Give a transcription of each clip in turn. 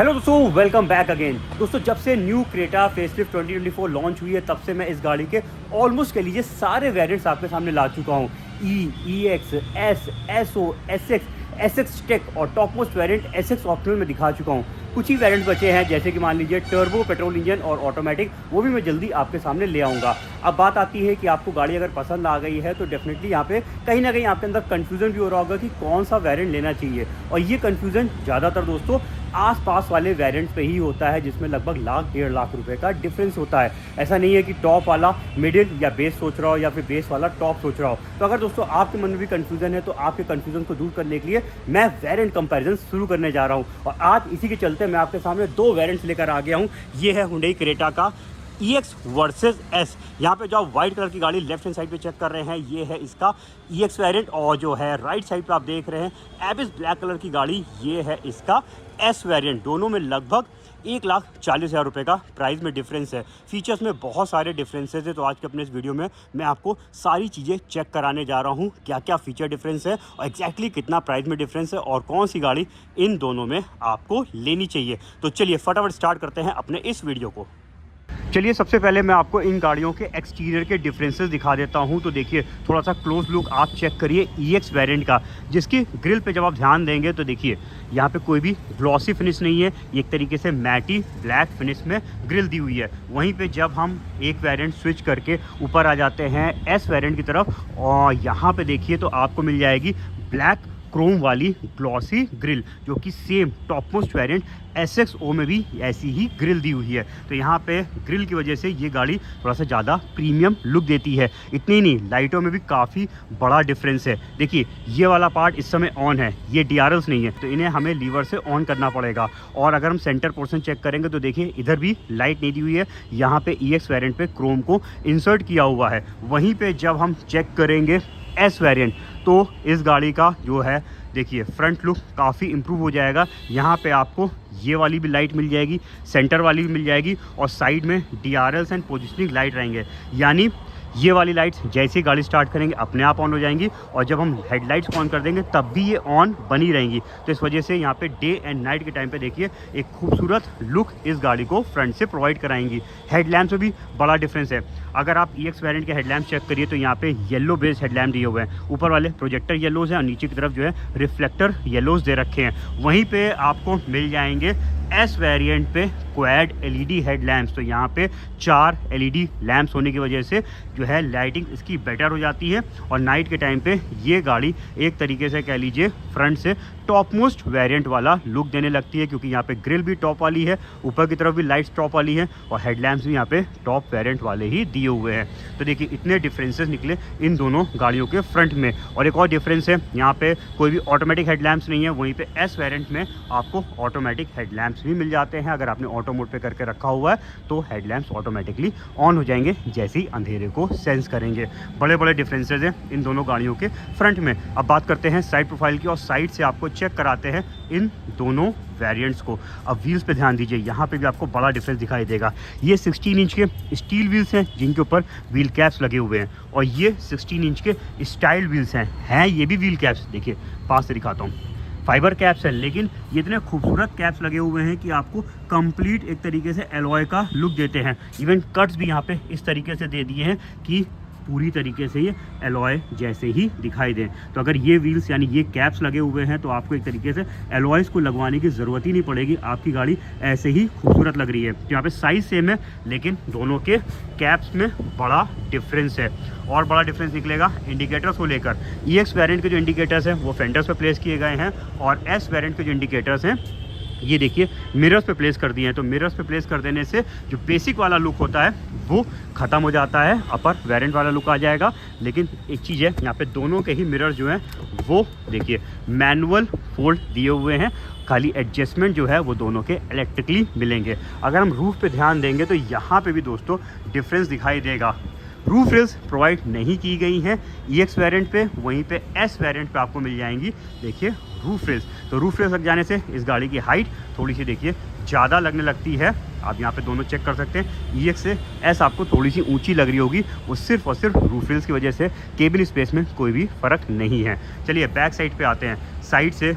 Hello दोस्तों, welcome back again. दोस्तों, जब से न्यू क्रेटा फेसलिफ्ट 2024 लॉन्च हुई है तब से मैं इस गाड़ी के ऑलमोस्ट कह लीजिए सारे वेरिएंट्स आपके सामने ला चुका हूँ। EX, S, SO, SX tech और top most variant SX optional में दिखा चुका हूँ। कुछ ही वेरिएंट बचे हैं जैसे कि मान लीजिए टर्बो पेट्रोल इंजन और ऑटोमेटिक, वो भी मैं जल्दी आपके सामने ले आऊँगा। अब बात आती है कि आपको गाड़ी अगर पसंद आ गई है तो डेफिनेटली यहाँ पे कहीं ना कहीं आपके अंदर कन्फ्यूज़न भी हो रहा होगा कि कौन सा वेरिएंट लेना चाहिए। और ये कन्फ्यूज़न ज़्यादातर दोस्तों आसपास वाले वेरिएंट्स पे ही होता है, जिसमें लगभग ₹1.5 लाख रुपए का डिफरेंस होता है। ऐसा नहीं है कि टॉप वाला मिडिल या बेस सोच रहा हो या फिर बेस वाला टॉप सोच रहा हो। तो अगर दोस्तों आपके मन में भी कन्फ्यूज़न है तो आपके कन्फ्यूज़न को दूर करने के लिए मैं वेरिएंट कंपैरिजन शुरू करने जा रहा हूँ। और आज इसी के चलते मैं आपके सामने 2 वेरिएंट्स लेकर आ गया हूँ। ये है हुंडई क्रेटा का EX वर्सेस S। यहाँ पे जो आप व्हाइट कलर की गाड़ी लेफ्ट हैंड साइड पे चेक कर रहे हैं, ये है इसका EX वेरिएंट। और जो है राइट साइड पे आप देख रहे हैं एबिस ब्लैक कलर की गाड़ी, ये है इसका S वेरिएंट। दोनों में लगभग 1,40,000 रुपये का प्राइस में डिफरेंस है। फीचर्स में बहुत सारे डिफरेंसेस है, तो आज के अपने इस वीडियो में मैं आपको सारी चीज़ें चेक कराने जा रहा हूँ, क्या क्या फीचर डिफरेंस है और एग्जैक्टली कितना प्राइस में डिफरेंस है और कौन सी गाड़ी इन दोनों में आपको लेनी चाहिए। तो चलिए फटाफट स्टार्ट करते हैं अपने इस वीडियो को। चलिए सबसे पहले मैं आपको इन गाड़ियों के एक्सटीरियर के डिफरेंसेस दिखा देता हूं। तो देखिए थोड़ा सा क्लोज लुक आप चेक करिए EX वेरिएंट का, जिसकी ग्रिल पे जब आप ध्यान देंगे तो देखिए यहाँ पे कोई भी ग्लॉसी फिनिश नहीं है, ये एक तरीके से मैटी ब्लैक फिनिश में ग्रिल दी हुई है। वहीं पे जब हम एक वेरिएंट स्विच करके ऊपर आ जाते हैं S वेरिएंट की तरफ, और यहाँ पे देखिए तो आपको मिल जाएगी ब्लैक क्रोम वाली ग्लॉसी ग्रिल, जो कि same top most variant SXO में भी ऐसी ही ग्रिल दी हुई है। तो यहाँ पे ग्रिल की वजह से ये गाड़ी थोड़ा सा ज़्यादा प्रीमियम लुक देती है। इतनी ही नहीं, लाइटों में भी काफ़ी बड़ा डिफरेंस है। देखिए ये वाला पार्ट इस समय ऑन है, ये DRLs नहीं है, तो इन्हें हमें लीवर से ऑन करना पड़ेगा। और अगर हम सेंटर पोर्शन चेक करेंगे तो देखिए इधर भी लाइट नहीं दी हुई है, यहाँ पे EX वेरिएंट पे क्रोम को इंसर्ट किया हुआ है। वहीं पर जब हम चेक करेंगे S वेरिएंट तो इस गाड़ी का जो है देखिए फ्रंट लुक काफ़ी इम्प्रूव हो जाएगा। यहाँ पे आपको ये वाली भी लाइट मिल जाएगी, सेंटर वाली भी मिल जाएगी और साइड में DRLs एंड पोजिशनिंग लाइट रहेंगे। यानी ये वाली लाइट्स जैसे ही गाड़ी स्टार्ट करेंगे अपने आप ऑन हो जाएंगी, और जब हम हेडलाइट्स ऑन कर देंगे तब भी ये ऑन बनी रहेंगी। तो इस वजह से यहाँ पे डे एंड नाइट के टाइम पे देखिए एक खूबसूरत लुक इस गाड़ी को फ्रंट से प्रोवाइड कराएंगी। हेडलैम्प्स में भी बड़ा डिफरेंस है। अगर आप EX वेरिएंट के हेडलैम्प चेक करिए तो यहाँ पे येलो बेस्ड हेडलैम्प दिए हुए हैं। ऊपर वाले प्रोजेक्टर येलोज़ हैं और नीचे की तरफ जो है रिफ्लेक्टर येलोज़ दे रखे हैं। वहीं पे आपको मिल जाएंगे S वेरिएंट पे क्वाड LED हेडलैम्प्स। तो यहाँ पे 4 LED लैम्प्स होने की वजह से जो है लाइटिंग इसकी बेटर हो जाती है, और नाइट के टाइम पे ये गाड़ी एक तरीके से कह लीजिए फ्रंट से टॉप मोस्ट वेरिएंट वाला लुक देने लगती है, क्योंकि यहाँ पे ग्रिल भी टॉप वाली है, ऊपर की तरफ भी लाइट्स टॉप वाली है और हेडलैम्प्स भी यहाँ पे टॉप वेरिएंट वाले ही दिए हुए हैं। तो देखिए इतने डिफरेंसेस निकले इन दोनों गाड़ियों के फ्रंट में। और एक और डिफरेंस है, यहाँ पे कोई भी ऑटोमेटिक हेडलैम्प्स नहीं है, वहीं पे S वेरिएंट में आपको ऑटोमेटिक हेडलैम्प्स भी मिल जाते हैं। अगर आपने ऑटो मोड पे करके रखा हुआ है तो हेडलैम्प्स ऑटोमेटिकली ऑन हो जाएंगे जैसे ही अंधेरे को सेंस करेंगे। बड़े बड़े डिफरेंसेस हैं इन दोनों गाड़ियों के फ्रंट में। अब बात करते हैं साइड प्रोफाइल की, और साइड से आपको चेक कराते हैं इन दोनों वेरिएंट्स को। अब व्हील्स पे ध्यान दीजिए, यहाँ पे भी आपको बड़ा डिफरेंस दिखाई देगा। ये 16 इंच के स्टील व्हील्स हैं जिनके ऊपर व्हील कैप्स लगे हुए हैं, और ये 16 इंच के स्टाइल व्हील्स हैं ये भी व्हील कैप्स। देखिए पास से दिखाता हूँ, फाइबर कैप्स है, लेकिन ये इतने खूबसूरत कैप्स लगे हुए हैं कि आपको कंप्लीट एक तरीके से एलॉय का लुक देते हैं। इवन कट्स भी यहाँ पे इस तरीके से दे दिए हैं कि पूरी तरीके से ये एलॉय जैसे ही दिखाई दें। तो अगर ये व्हील्स यानी ये कैप्स लगे हुए हैं तो आपको एक तरीके से एलॉयस को लगवाने की ज़रूरत ही नहीं पड़ेगी, आपकी गाड़ी ऐसे ही खूबसूरत लग रही है। तो यहाँ पे साइज़ सेम है, लेकिन दोनों के कैप्स में बड़ा डिफरेंस है। और बड़ा डिफरेंस निकलेगा इंडिकेटर्स को लेकर। EX वेरिएंट के जो इंडिकेटर्स हैं वो फेंडर्स पे प्लेस किए गए हैं, और S वेरिएंट के जो इंडिकेटर्स हैं ये देखिए मिरर्स पे प्लेस कर दिए हैं। तो मिरर्स पे प्लेस कर देने से जो बेसिक वाला लुक होता है वो ख़त्म हो जाता है, अपर वेरिएंट वाला लुक आ जाएगा। लेकिन एक चीज़ है, यहाँ पे दोनों के ही मिरर्स जो हैं वो देखिए मैनुअल फोल्ड दिए हुए हैं, खाली एडजस्टमेंट जो है वो दोनों के इलेक्ट्रिकली मिलेंगे। अगर हम रूफ पे ध्यान देंगे तो यहाँ पे भी दोस्तों डिफरेंस दिखाई देगा। रूफ रेल्स प्रोवाइड नहीं की गई हैं EX वेरिएंट पे, वहीं पे S वेरिएंट पे आपको मिल जाएंगी देखिए रूफ रेल्स। तो रूफ रेल्स लग जाने से इस गाड़ी की हाइट थोड़ी सी देखिए ज़्यादा लगने लगती है। आप यहाँ पे दोनों चेक कर सकते हैं, EX से S आपको थोड़ी सी ऊंची लग रही होगी, वो सिर्फ और सिर्फ रूफ रेल्स की वजह से। केबिन स्पेस में कोई भी फ़र्क नहीं है। चलिए बैक साइड पे आते हैं। साइड से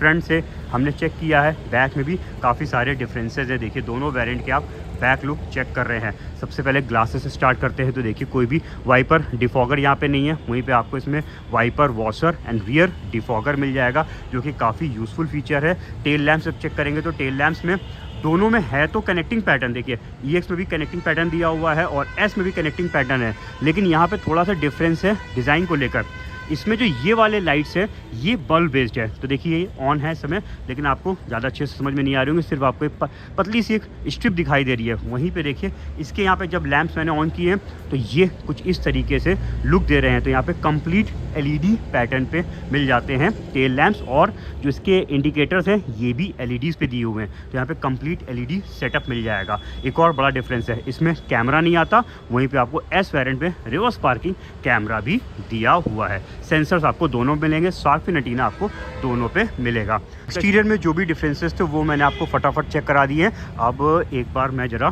फ्रंट से हमने चेक किया है, बैक में भी काफ़ी सारे डिफरेंसेस है। देखिए दोनों वेरिएंट के आप बैक लुक चेक कर रहे हैं। सबसे पहले ग्लासेस से स्टार्ट करते हैं तो देखिए कोई भी वाइपर डिफॉगर यहाँ पे नहीं है, वहीं पे आपको इसमें wiper washer and rear defogger मिल जाएगा, जो कि काफ़ी यूज़फुल फीचर है। टेल लैम्प्स जब चेक करेंगे तो टेल लैम्प्स में दोनों में है तो कनेक्टिंग पैटर्न, देखिए EX में भी कनेक्टिंग पैटर्न दिया हुआ है और S में भी कनेक्टिंग पैटर्न है, लेकिन यहाँ पे थोड़ा सा डिफरेंस है डिज़ाइन को लेकर। इसमें जो ये वाले लाइट्स है ये बल्ब बेस्ड है, तो देखिए ये ऑन है इस समय, लेकिन आपको ज़्यादा अच्छे से समझ में नहीं आ रही होंगी, सिर्फ आपको एक पतली सी एक स्ट्रिप दिखाई दे रही है। वहीं पे देखिए इसके यहाँ पे जब लैंप्स मैंने ऑन किए हैं तो ये कुछ इस तरीके से लुक दे रहे हैं। तो यहाँ पे कंप्लीट LED पैटर्न पे मिल जाते हैं टेल लैंप्स, और जो इसके इंडिकेटर्स हैं ये भी LEDs पे दिए हुए हैं, तो यहाँ पे कंप्लीट LED सेटअप मिल जाएगा। एक और बड़ा डिफरेंस है, इसमें कैमरा नहीं आता, वहीं पे आपको S वेरिएंट पे रिवर्स पार्किंग कैमरा भी दिया हुआ है। सेंसर्स आपको दोनों मिलेंगे, शार्क फिन एंटीना आपको दोनों पे मिलेगा। एक्सटीरियर में जो भी डिफरेंसेस थे वो मैंने आपको फटाफट चेक करा दिए हैं। अब एक बार मैं ज़रा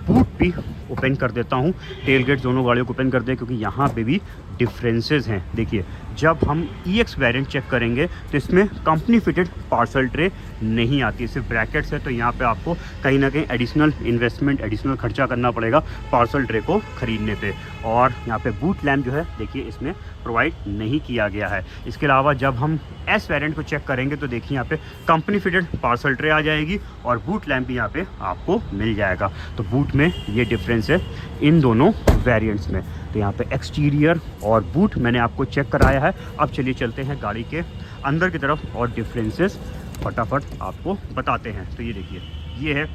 बूट भी ओपन कर देता हूँ, टेल गेट दोनों गाड़ियों को ओपन कर दें, क्योंकि यहाँ पे भी डिफरेंसेस हैं। देखिए जब हम EX वेरिएंट चेक करेंगे तो इसमें कंपनी फिटेड पार्सल ट्रे नहीं आती है, सिर्फ ब्रैकेट्स है। तो यहाँ पे आपको कहीं ना कहीं एडिशनल इन्वेस्टमेंट, एडिशनल खर्चा करना पड़ेगा पार्सल ट्रे को ख़रीदने पे। और यहाँ पे बूट लैम्प जो है देखिए इसमें प्रोवाइड नहीं किया गया है। इसके अलावा जब हम S वेरिएंट को चेक करेंगे तो देखिए यहाँ पे कंपनी फिटेड पार्सल ट्रे आ जाएगी और बूट लैम्प भी यहाँ पे आपको मिल जाएगा। तो बूट में ये डिफरेंस है इन दोनों वेरिएंट्स में। तो यहाँ पे एक्सटीरियर और बूट मैंने आपको चेक कराया है। अब चलिए चलते हैं गाड़ी के अंदर की तरफ और डिफरेंसेस फटाफट आपको बताते हैं। तो ये देखिए ये है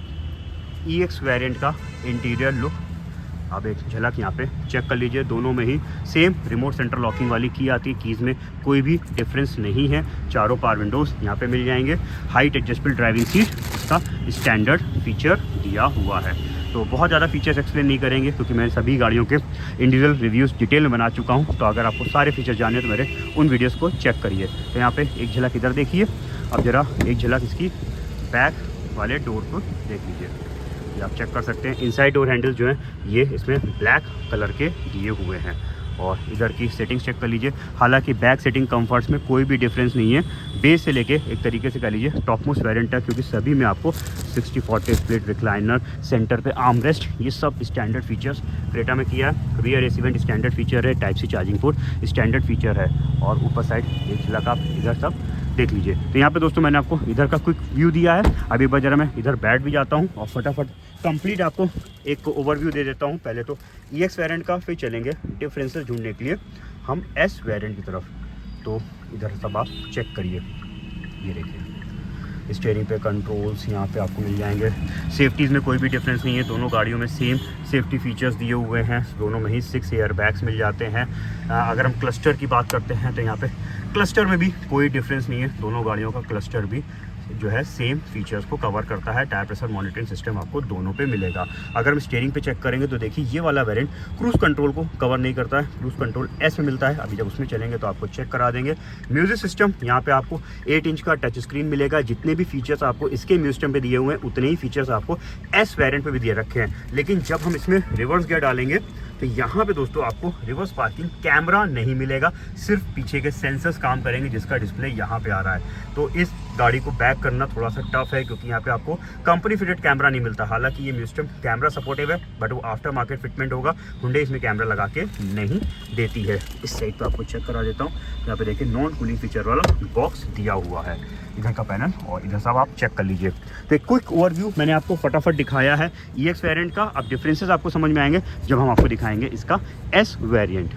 EX वेरिएंट का इंटीरियर लुक, आप एक झलक यहाँ पे चेक कर लीजिए। दोनों में ही सेम रिमोट सेंटर लॉकिंग वाली की आती है, कीज़ में कोई भी डिफरेंस नहीं है। चारों पावर विंडोज़ यहाँ पे मिल जाएंगे। हाइट एडजस्टेबल ड्राइविंग सीट इसका स्टैंडर्ड फीचर दिया हुआ है। तो बहुत ज़्यादा फीचर्स एक्सप्लेन नहीं करेंगे क्योंकि मैं सभी गाड़ियों के इंडिविजुअल रिव्यूज़ डिटेल में बना चुका हूँ। तो अगर आपको सारे फीचर जानने तो मेरे उन वीडियोज़ को चेक करिए। तो यहाँ पे एक झलक इधर देखिए, अब ज़रा एक झलक इसकी बैक वाले डोर को देख लीजिए। ये आप चेक कर सकते हैं, इनसाइड डोर हैंडल जो है ये इसमें ब्लैक कलर के दिए हुए हैं। और इधर की सेटिंग्स चेक कर लीजिए। हालांकि बैक सेटिंग कंफर्ट्स में कोई भी डिफरेंस नहीं है, बेस से लेके एक तरीके से कह लीजिए टॉप मोस्ट वेरिएंट है, क्योंकि सभी में आपको 60/40 स्प्लिट रिक्लाइनर, सेंटर पे आर्म रेस्ट, ये सब स्टैंडर्ड फीचर्स क्रेटा में किया है। Rear AC vent standard feature है, type C charging port standard feature है। और ऊपर साइड एक झलक आप इधर सब देख लीजिए। तो यहाँ पे दोस्तों मैंने आपको इधर का क्विक व्यू दिया है। अभी एक बार जरा मैं इधर बैठ भी जाता हूँ और फटाफट कंप्लीट आपको एक ओवरव्यू दे देता हूँ। पहले तो EX वेरिएंट का, फिर चलेंगे डिफरेंसेस ढूंढने के लिए हम S वेरिएंट की तरफ। तो इधर सब आप चेक करिए, ये देखिए स्टीयरिंग पे कंट्रोल्स यहाँ पे आपको मिल जाएंगे। सेफ्टीज़ में कोई भी डिफरेंस नहीं है, दोनों गाड़ियों में सेम सेफ्टी फीचर्स दिए हुए हैं। दोनों में ही 6 एयर बैग्स मिल जाते हैं। अगर हम क्लस्टर की बात करते हैं तो यहाँ पे क्लस्टर में भी कोई डिफरेंस नहीं है, दोनों गाड़ियों का क्लस्टर भी जो है सेम फीचर्स को कवर करता है। टायर प्रेशर मॉनिटरिंग सिस्टम आपको दोनों पे मिलेगा। अगर हम स्टीयरिंग पे चेक करेंगे तो देखिए ये वाला वेरिएंट क्रूज़ कंट्रोल को कवर नहीं करता है, क्रूज़ कंट्रोल S में मिलता है। अभी जब उसमें चलेंगे तो आपको चेक करा देंगे। म्यूजिक सिस्टम यहाँ पे आपको 8 इंच का टच स्क्रीन मिलेगा। जितने भी फीचर्स आपको इसके म्यूजिक सिस्टम पे दिए हुए हैं उतने ही फीचर्स आपको S वेरिएंट पे भी दिए रखे हैं। लेकिन जब हम इसमें रिवर्स गियर डालेंगे तो यहाँ पे दोस्तों आपको रिवर्स पार्किंग कैमरा नहीं मिलेगा, सिर्फ पीछे के सेंसर्स काम करेंगे जिसका डिस्प्ले यहाँ पे आ रहा है। तो इस गाड़ी को बैक करना थोड़ा सा टफ है क्योंकि यहाँ पे आपको कंपनी फिटेड कैमरा नहीं मिलता। हालांकि ये म्यूजिक कैमरा सपोर्टिव है बट वो आफ्टर मार्केट फिटमेंट होगा, हुंडई इसमें कैमरा लगा के नहीं देती है। इस साइड पे आपको चेक करा देता हूँ, यहाँ पे देखिए नॉन कूलिंग फीचर वाला बॉक्स दिया हुआ है इधर का पैनल, और इधर सब आप चेक कर लीजिए। तो एक क्विक ओवरव्यू मैंने आपको फटाफट दिखाया है EX वेरिएंट का। अब डिफरेंसेस आपको समझ में आएंगे जब हम आपको दिखाएंगे इसका S वेरिएंट।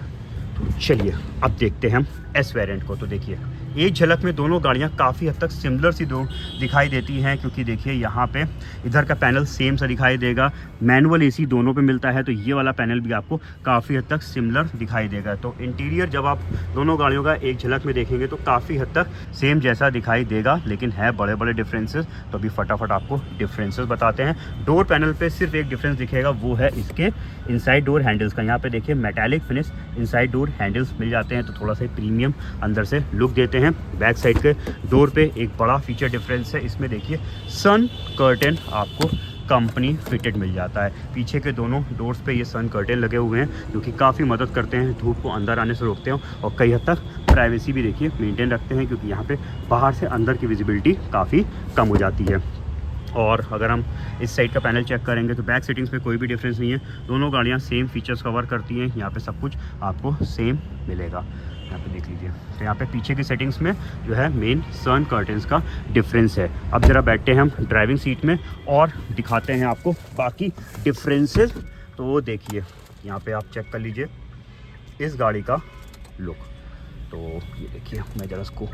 तो चलिए अब देखते हैं हम S वेरिएंट को। तो देखिए एक झलक में दोनों गाड़ियां काफ़ी हद तक सिमिलर सी दो दिखाई देती हैं, क्योंकि देखिए यहाँ पे इधर का पैनल सेम सा दिखाई देगा। मैनुअल AC दोनों पे मिलता है, तो ये वाला पैनल भी आपको काफ़ी हद तक सिमिलर दिखाई देगा। तो इंटीरियर जब आप दोनों गाड़ियों का एक झलक में देखेंगे तो काफ़ी हद तक सेम जैसा दिखाई देगा, लेकिन है बड़े बड़े डिफरेंसेस। तो अभी फटाफट आपको डिफरेंसेस बताते हैं। डोर पैनल पे सिर्फ एक डिफरेंस दिखेगा, वो है इसके इनसाइड डोर हैंडल्स का। यहाँ पे देखिए metallic finish inside door handles मिल जाते हैं, तो थोड़ा सा प्रीमियम अंदर से लुक देते हैं। बैक साइड के डोर पे एक बड़ा फीचर डिफरेंस है, इसमें देखिए सन कर्टेन आपको कंपनी फिटेड मिल जाता है। पीछे के दोनों डोर्स पे ये सन कर्टेन लगे हुए हैं जो कि काफ़ी मदद करते हैं, धूप को अंदर आने से रोकते हैं और कई हद तक प्राइवेसी भी देखिए मेंटेन रखते हैं, क्योंकि यहाँ पे बाहर से अंदर की विजिबिलिटी काफ़ी कम हो जाती है। और अगर हम इस साइड का पैनल चेक करेंगे तो बैक सेटिंग्स में कोई भी डिफरेंस नहीं है, दोनों गाड़ियाँ सेम फीचर्स कवर करती हैं। यहाँ पे सब कुछ आपको सेम मिलेगा, यहाँ पे देख लीजिए। तो यहाँ पे पीछे की सेटिंग्स में जो है मेन सन कर्टेंस का डिफरेंस है। अब ज़रा बैठते हैं हम ड्राइविंग सीट में और दिखाते हैं आपको बाकी डिफरेंसेस। तो देखिए यहाँ पे आप चेक कर लीजिए इस गाड़ी का लुक। तो ये देखिए, मैं ज़रा इसको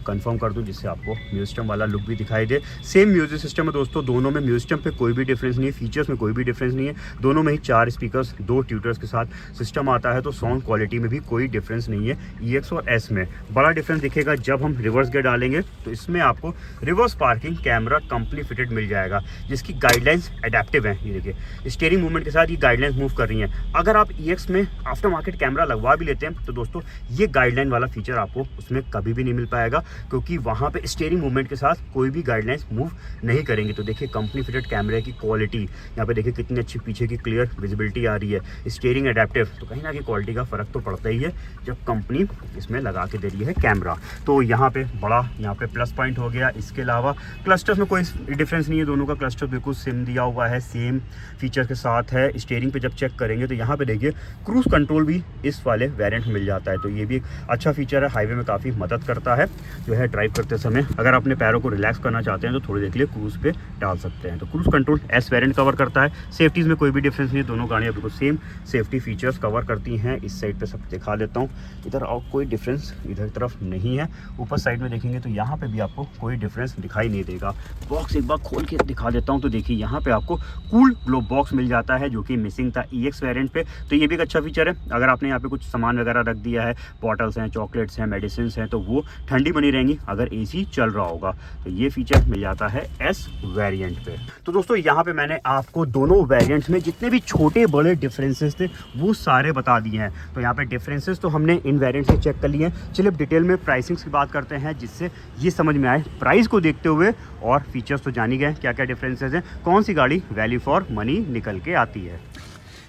कंफर्म कर दूं जिससे आपको म्यूजिक सिस्टम वाला लुक भी दिखाई दे। सेम म्यूजिक सिस्टम है दोस्तों, दोनों में म्यूजिक सिस्टम पे कोई भी डिफरेंस नहीं है, फीचर्स में कोई भी डिफरेंस नहीं है। दोनों में ही 4 स्पीकर्स 2 ट्यूटर्स के साथ सिस्टम आता है, तो साउंड क्वालिटी में भी कोई डिफरेंस नहीं है EX और S में। बड़ा डिफरेंस दिखेगा जब हम रिवर्स गियर डालेंगे, तो इसमें आपको reverse parking camera company fitted मिल जाएगा, जिसकी गाइडलाइंस एडेप्टिव है। ये देखिए स्टीयरिंग मूवमेंट के साथ ये गाइडलाइंस मूव कर रही हैं। अगर आप EX में आफ्टर मार्केट कैमरा लगवा भी लेते हैं तो दोस्तों ये गाइडलाइन वाला फीचर आपको उसमें कभी भी नहीं मिल पाएगा, क्योंकि वहाँ पे स्टीयरिंग मूवमेंट के साथ कोई भी गाइडलाइंस मूव नहीं करेंगे। तो देखिए कंपनी फिटेड कैमरे की क्वालिटी, यहाँ पे देखिए कितनी अच्छी पीछे की क्लियर विजिबिलिटी आ रही है, स्टीयरिंग एडेप्टिव, तो कहीं ना कहीं क्वालिटी का फ़र्क तो पड़ता ही है जब कंपनी इसमें लगा के दे रही है कैमरा। तो यहाँ पे बड़ा यहाँ पे प्लस पॉइंट हो गया। इसके अलावा क्लस्टर्स में कोई डिफरेंस नहीं है, दोनों का क्लस्टर बिल्कुल सेम दिया हुआ है, सेम फीचर के साथ है। स्टीयरिंग पे जब चेक करेंगे तो यहाँ पे देखिए क्रूज कंट्रोल भी इस वाले वेरिएंट में मिल जाता है, तो ये भी एक अच्छा फीचर है, हाईवे में काफ़ी मदद करता है जो है ड्राइव करते समय। अगर अपने पैरों को रिलैक्स करना चाहते हैं तो थोड़ी देर के लिए क्रूज पे डाल सकते हैं। तो cruise control S variant cover करता है। सेफ्टीज़ में कोई भी डिफरेंस नहीं है, दोनों गाड़ियाँ बिल्कुल सेम सेफ्टी फीचर्स कवर करती हैं। इस साइड पे सब दिखा देता हूँ, इधर और कोई डिफरेंस इधर तरफ नहीं है। ऊपर साइड में देखेंगे तो यहाँ पे भी आपको कोई डिफरेंस दिखाई नहीं देगा। बॉक्स एक बार खोल के दिखा देता हूँ, तो देखिए यहाँ पे आपको कूल ग्लो बॉक्स मिल जाता है, जो कि मिसिंग था EX वेरिएंट पे। तो ये भी एक अच्छा फीचर है। अगर आपने यहाँ पे कुछ सामान वगैरह रख दिया है, बॉटल्स हैं, चॉकलेट्स हैं, मेडिसिन हैं, तो वो ठंडी बनी रहेंगी अगर AC चल रहा होगा। तो ये फीचर मिल जाता है S वेरिएंट पे। तो दोस्तों यहाँ पे मैंने आपको दोनों वेरिएंट्स में जितने भी छोटे बड़े डिफरेंसेस थे वो सारे बता दिए हैं। तो यहाँ पे डिफरेंसेस तो हमने इन वेरिएंट से चेक कर लिए हैं। चलिए अब डिटेल में प्राइसिंग्स की बात करते हैं, जिससे ये समझ में आए प्राइस को देखते हुए। और फीचर्स तो जान ही गए क्या क्या डिफरेंसेस हैं, कौन सी गाड़ी वैल्यू फॉर मनी निकल के आती है।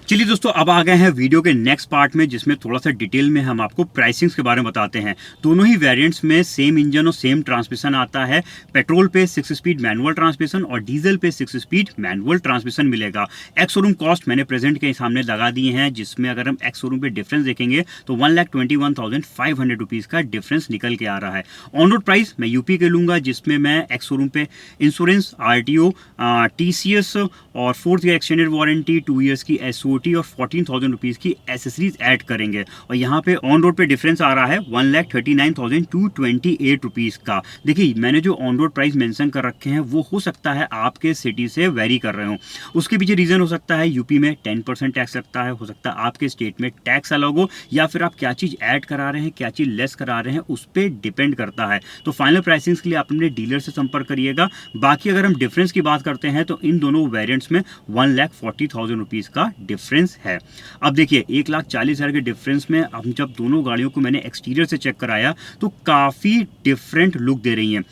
चलिए दोस्तों, अब आ गए हैं वीडियो के नेक्स्ट पार्ट में, जिसमें थोड़ा सा डिटेल में हम आपको प्राइसिंग्स के बारे में बताते हैं। दोनों ही वेरिएंट्स में सेम इंजन और सेम ट्रांसमिशन आता है। पेट्रोल पे 6 स्पीड मैनुअल ट्रांसमिशन और डीजल पे 6 स्पीड मैनुअल ट्रांसमिशन मिलेगा। एक्स शोरूम कॉस्ट मैंने प्रेजेंट के सामने लगा दिए हैं, जिसमें अगर हम एक्स शोरूम पे डिफरेंस देखेंगे तो 1,21,500 रुपीज़ का डिफरेंस निकल के आ रहा है। ऑन रोड प्राइस मैं यूपी के लूँगा, जिसमें मैं एक्स शोरूम पे इंश्योरेंस, RTO, TCS और 4th year extended warranty, 2 years की SOT और 14,000 रुपीज़ की एसेसरीज ऐड करेंगे। और यहाँ पे ऑन रोड पे डिफरेंस आ रहा है 1,39,228 रुपीज़ का। देखिए मैंने जो ऑन रोड प्राइस मेंशन कर रखे हैं वो हो सकता है आपके सिटी से वेरी कर रहे हो। उसके पीछे रीज़न हो सकता है यूपी में 10% टैक्स लगता है, हो सकता है आपके स्टेट में टैक्स अलग हो, या फिर आप क्या चीज़ ऐड करा रहे हैं, क्या चीज़ लेस करा रहे हैं, उस पर डिपेंड करता है। तो फाइनल प्राइसिंग्स के लिए आप अपने डीलर से संपर्क करिएगा। बाकी अगर हम डिफरेंस की बात करते हैं तो इन दोनों वेरिएंट्स में 1,40,000 रुपीज़ का डिफरेंस है। अब देखिए 1,40,000 के डिफरेंस में हम जब दोनों गाड़ियों को मैंने एक्सटीरियर से चेक कराया तो काफ़ी डिफरेंट लुक दे रही हैं।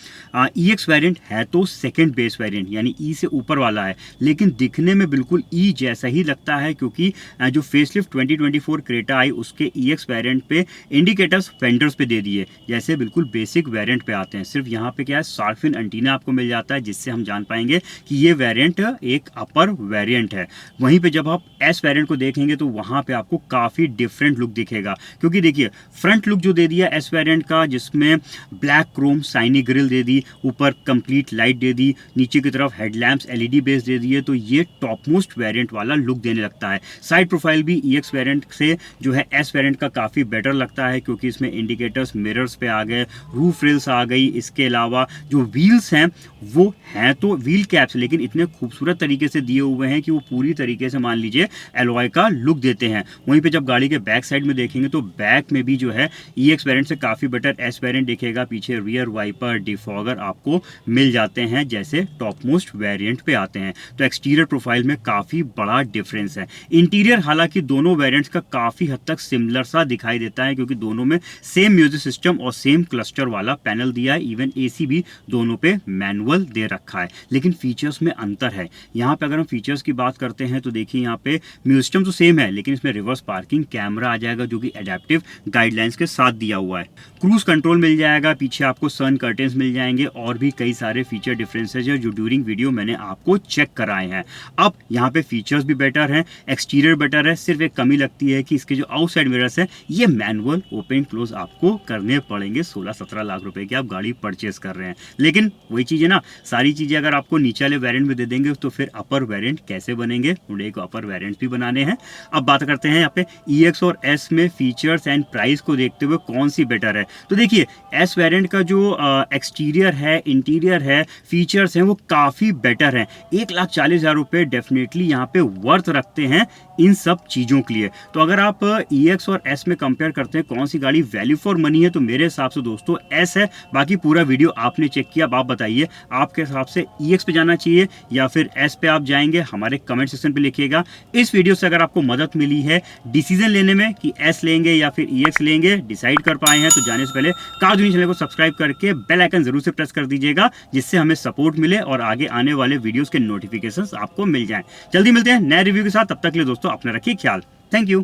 EX वेरिएंट है तो सेकंड बेस वेरिएंट, यानी E से ऊपर वाला है, लेकिन दिखने में बिल्कुल E जैसा ही लगता है, क्योंकि जो फेसलिफ्ट 2024 क्रेटा आई उसके EX वेरिएंट पे इंडिकेटर्स फेंडर्स पे दे दिए, जैसे बिल्कुल बेसिक वेरिएंट पे आते हैं। सिर्फ यहाँ पे क्या है, शार्क फिन एंटीना आपको मिल जाता है, जिससे हम जान पाएंगे कि ये वेरिएंट एक अपर वेरिएंट है। वहीं पे जब आप S वेरिएंट को देखेंगे तो वहाँ पे आपको काफ़ी डिफरेंट लुक दिखेगा, क्योंकि देखिए फ्रंट लुक जो दे दिया S वेरिएंट का, जिसमें ब्लैक क्रोम साइनी ग्रिल दे दी, ऊपर कंप्लीट लाइट दे दी, नीचे की तरफ हेडलैम्प्स LED बेस दे दिए, तो ये टॉप मोस्ट वेरिएंट वाला लुक देने लगता है। साइड प्रोफाइल भी EX वेरिएंट से जो है S वेरिएंट का काफ़ी बेटर लगता है, क्योंकि इसमें इंडिकेटर्स मिरर्स पे आ गए, रूफ रेल्स आ गई। इसके अलावा जो व्हील्स हैं वो हैं तो व्हील कैप्स, लेकिन इतने खूबसूरत तरीके से दिए हुए हैं कि वो पूरी तरीके से मान लीजिए एलॉय का लुक देते हैं। वहीं पे जब गाड़ी के बैक साइड में देखेंगे तो बैक में भी जो है EX वेरिएंट से काफ़ी बेटर S वेरिएंट दिखेगा। पीछे रियर वाइपर, डिफॉगर आपको मिल जाते हैं, जैसे टॉप मोस्ट वेरिएंट पे आते हैं। तो एक्सटीरियर प्रोफाइल में काफ़ी बड़ा डिफरेंस है। इंटीरियर हालांकि दोनों वेरिएंट्स का काफ़ी हद तक सिमिलर सा दिखाई देता है, क्योंकि दोनों में सेम म्यूजिक सिस्टम और सेम क्लस्टर वाला पैनल दिया है। इवन AC भी दोनों पे मैनुअल दे रखा है, लेकिन फीचर्स में अंतर है। यहाँ पे अगर हम फीचर्स की बात करते हैं तो देखिए यहाँ पे म्यूजियम तो सेम है, लेकिन इसमें रिवर्स पार्किंग कैमरा आ जाएगा जो कि एडेप्टिव गाइडलाइंस के साथ दिया हुआ है। क्रूज कंट्रोल मिल जाएगा, पीछे आपको सन कर्टेन्स मिल जाएंगे और भी कई सारे फीचर डिफरेंसेज है जो ड्यूरिंग वीडियो मैंने आपको चेक कराए हैं। अब यहाँ पे फीचर्स भी बेटर हैं, एक्सटीरियर बेटर है, सिर्फ एक कमी लगती है कि इसके जो आउटसाइड मिरर्स है ये मैनुअल ओपन क्लोज आपको करने पड़ेंगे। 16-17 लाख रुपए की आप गाड़ी परचेस कर रहे हैं, लेकिन वही चीज़ है ना, सारी चीज़ें अगर आपको नीचे वाले वेरिएंट में दे देंगे तो फिर अपर वेरिएंट कैसे बनेंगे? मुझे को अपर वेरिएंट भी बनाने हैं। अब बात करते हैं यहाँ पे EX और S में फीचर्स एंड प्राइस को देखते हुए कौन सी बेटर है। तो देखिए S वेरिएंट का जो एक्सटीरियर है, इंटीरियर है, फीचर्स हैं वो काफ़ी बेटर हैं। 1,40,000 रुपये डेफिनेटली यहाँ पे वर्थ रखते हैं इन सब चीज़ों के लिए। तो अगर आप EX और S में कंपेयर करते हैं कौन सी गाड़ी वैल्यू फॉर मनी है, तो मेरे हिसाब से दोस्तों S है। बाकी पूरा वीडियो आपने चेक किया, अब आप बताइए आपके हिसाब से EX पे जाना चाहिए या फिर S पे आप जाएंगे? हमारे कमेंट सेक्शन पे लिखिएगा। इस वीडियो से अगर आपको मदद मिली है डिसीजन लेने में कि S लेंगे या फिर EX लेंगे, डिसाइड कर पाए हैं, तो जाने से पहले कार दुनिया चैनल को सब्सक्राइब करके बेल आइकन जरूर से प्रेस कर दीजिएगा, जिससे हमें सपोर्ट मिले और आगे आने वाले वीडियोस के नोटिफिकेशंस आपको मिल जाएं। जल्दी मिलते हैं नए रिव्यू के साथ, तब तक के लिए दोस्तों अपना रखिए ख्याल। Thank you.